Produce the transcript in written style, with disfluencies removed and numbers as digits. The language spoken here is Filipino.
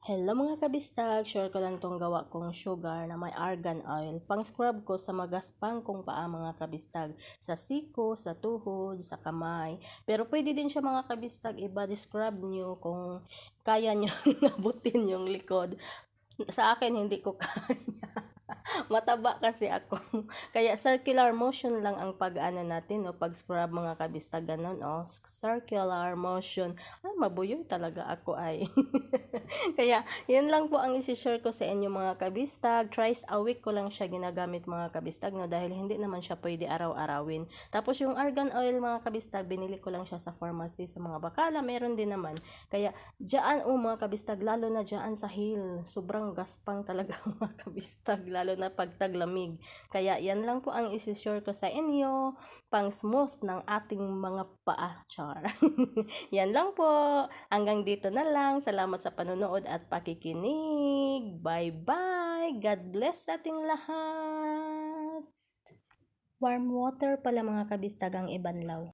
Hello mga kabistag, share ko lang tong gawa kong sugar na may argan oil. Pang scrub ko sa magaspang kong paa mga kabistag. Sa siko, sa tuhod, sa kamay. Pero pwede din siya mga kabistag, i-body scrub nyo kung kaya nyo nabutin yung likod. Sa akin hindi ko kaya. Mataba kasi ako. Kaya circular motion lang ang pag-ano natin, no? Pag scrub mga kabistag, ganun, oh. Circular motion. Ay, mabuyoy talaga ako ay. Kaya, yun lang po ang isi-share ko sa inyo mga kabistag. Thrice a week ko lang siya ginagamit mga kabistag, no? Dahil hindi naman siya pwede araw-arawin. Tapos yung argan oil mga kabistag, binili ko lang siya sa pharmacy, sa mga bakala, meron din naman. Kaya, dyan mga kabistag, lalo na dyan sa hill, sobrang gaspang talaga mga kabistag, lalo na pag taglamig. Kaya, yan lang po ang isi-share ko sa inyo, pang smooth ng ating mga paa. Char. Yan lang po. Hanggang dito na lang. Salamat sa panonood at pakikinig. Bye-bye. God bless sa ating lahat. Warm water pala mga kabistag ang ibanlaw.